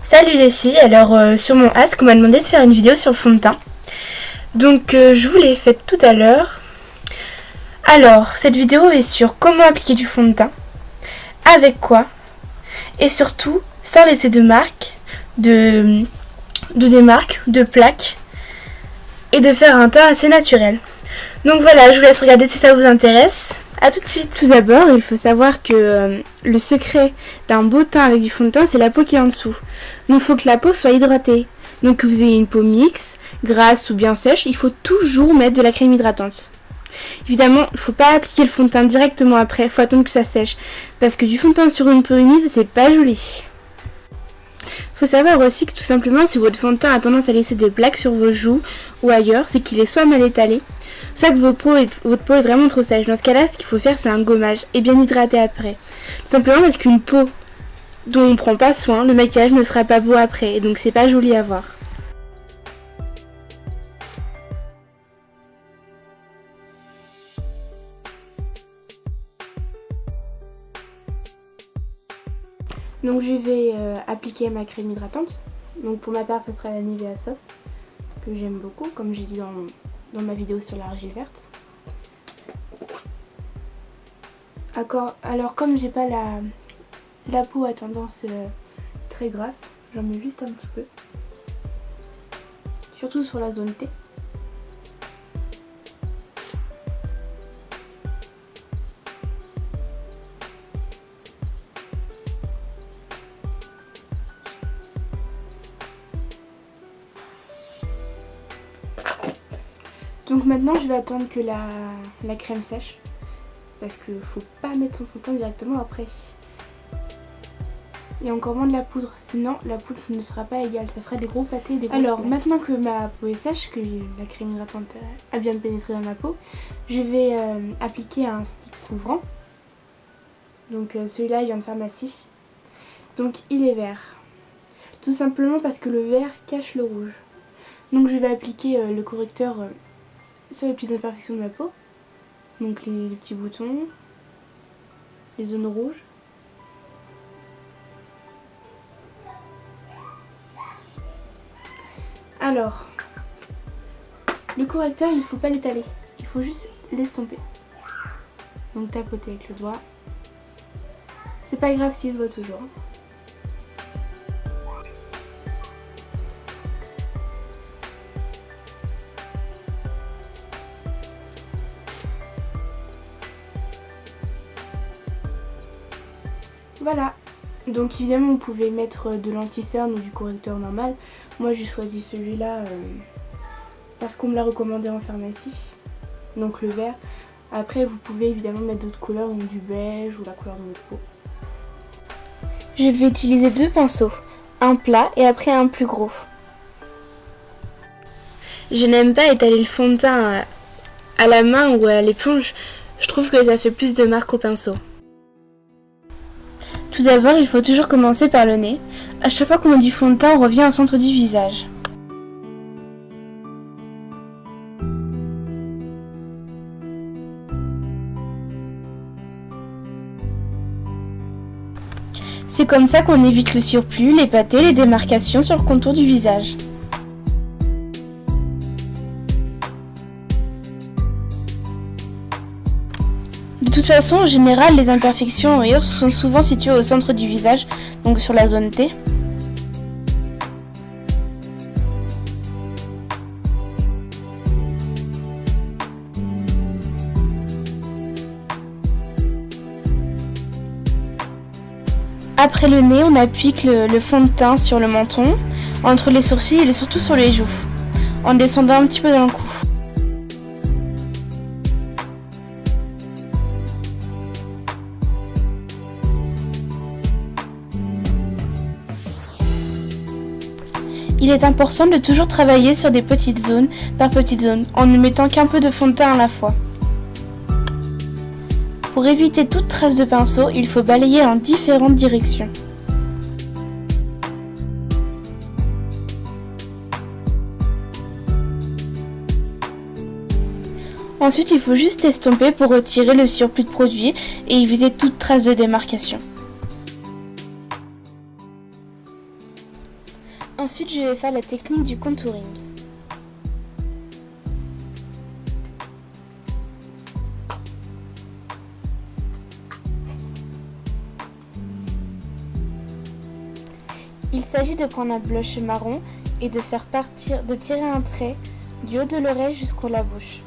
Salut les filles, alors sur mon Ask on m'a demandé de faire une vidéo sur le fond de teint. Donc je vous l'ai faite tout à l'heure. Alors cette vidéo est sur comment appliquer du fond de teint, avec quoi, et surtout sans laisser de marques, de démarques, de plaques, et de faire un teint assez naturel. Donc voilà, je vous laisse regarder si ça vous intéresse. A tout de suite. Tout d'abord, il faut savoir que le secret d'un beau teint avec du fond de teint, c'est la peau qui est en dessous. Donc il faut que la peau soit hydratée. Donc que vous ayez une peau mixte, grasse ou bien sèche, il faut toujours mettre de la crème hydratante. Évidemment, il ne faut pas appliquer le fond de teint directement après, il faut attendre que ça sèche. Parce que du fond de teint sur une peau humide, c'est pas joli. Il faut savoir aussi que tout simplement, si votre fond de teint a tendance à laisser des plaques sur vos joues ou ailleurs, c'est qu'il est soit mal étalé, soit que votre peau est vraiment trop sèche. Dans ce cas-là, ce qu'il faut faire, c'est un gommage et bien hydrater après. Tout simplement parce qu'une peau dont on ne prend pas soin, le maquillage ne sera pas beau après, et donc c'est pas joli à voir. Donc je vais appliquer ma crème hydratante. Donc pour ma part, ça sera la Nivea Soft, que j'aime beaucoup, comme j'ai dit dans ma vidéo sur l'argile verte. Alors comme j'ai pas la peau à tendance très grasse, j'en mets juste un petit peu. Surtout sur la zone T. Donc maintenant je vais attendre que la crème sèche, parce qu'il ne faut pas mettre son fond de teint directement après. Et encore moins de la poudre, sinon la poudre ne sera pas égale, ça ferait des gros pâtés et des grosses plaques. Maintenant que ma peau est sèche, que la crème hydratante a bien pénétré dans ma peau, je vais appliquer un stick couvrant. Donc celui-là il vient de pharmacie. Donc il est vert. Tout simplement parce que le vert cache le rouge. Donc je vais appliquer le correcteur sur les petites imperfections de ma peau. Donc les petits boutons, les zones rouges. Alors, le correcteur, il ne faut pas l'étaler, il faut juste l'estomper. Donc tapoter avec le doigt. C'est pas grave s'il se voit toujours. Voilà, donc évidemment vous pouvez mettre de l'anti-cerne ou du correcteur normal. Moi j'ai choisi celui-là parce qu'on me l'a recommandé en pharmacie, donc le vert. Après vous pouvez évidemment mettre d'autres couleurs, donc du beige ou la couleur de votre peau. Je vais utiliser deux pinceaux, un plat et après un plus gros. Je n'aime pas étaler le fond de teint à la main ou à l'éponge, je trouve que ça fait plus de marques au pinceau. Tout d'abord, il faut toujours commencer par le nez. À chaque fois qu'on met du fond de teint, on revient au centre du visage. C'est comme ça qu'on évite le surplus, les pâtés, les démarcations sur le contour du visage. De toute façon, en général, les imperfections et autres sont souvent situées au centre du visage, donc sur la zone T. Après le nez, on applique le fond de teint sur le menton, entre les sourcils et surtout sur les joues, en descendant un petit peu dans le cou. Il est important de toujours travailler sur des petites zones par petites zones, en ne mettant qu'un peu de fond de teint à la fois. Pour éviter toute trace de pinceau, il faut balayer en différentes directions. Ensuite, il faut juste estomper pour retirer le surplus de produit et éviter toute trace de démarcation. Ensuite, je vais faire la technique du contouring. Il s'agit de prendre un blush marron et de tirer un trait du haut de l'oreille jusqu'à la bouche,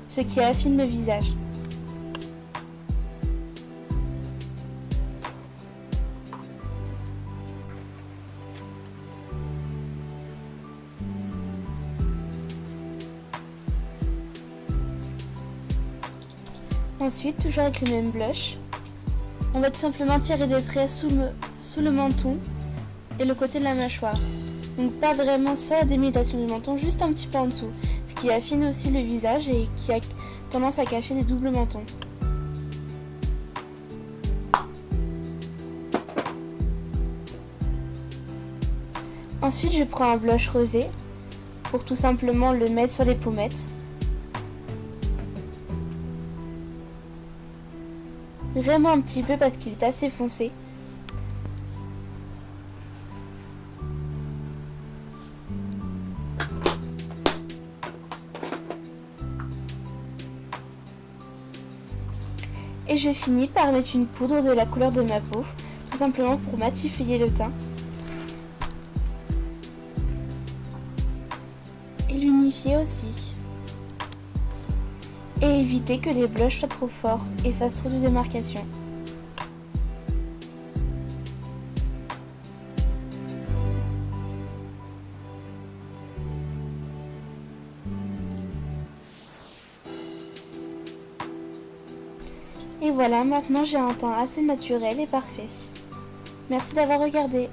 ce qui affine le visage. Ensuite, toujours avec le même blush, on va tout simplement tirer des traits sous le menton et le côté de la mâchoire. Donc pas vraiment sur la délimitation du menton, juste un petit peu en dessous, ce qui affine aussi le visage et qui a tendance à cacher des doubles mentons. Ensuite, je prends un blush rosé pour tout simplement le mettre sur les pommettes. Vraiment un petit peu parce qu'il est assez foncé. Et je finis par mettre une poudre de la couleur de ma peau, tout simplement pour matifier le teint. Et l'unifier aussi. Et éviter que les blushs soient trop forts et fassent trop de démarcation. Et voilà, maintenant j'ai un teint assez naturel et parfait. Merci d'avoir regardé.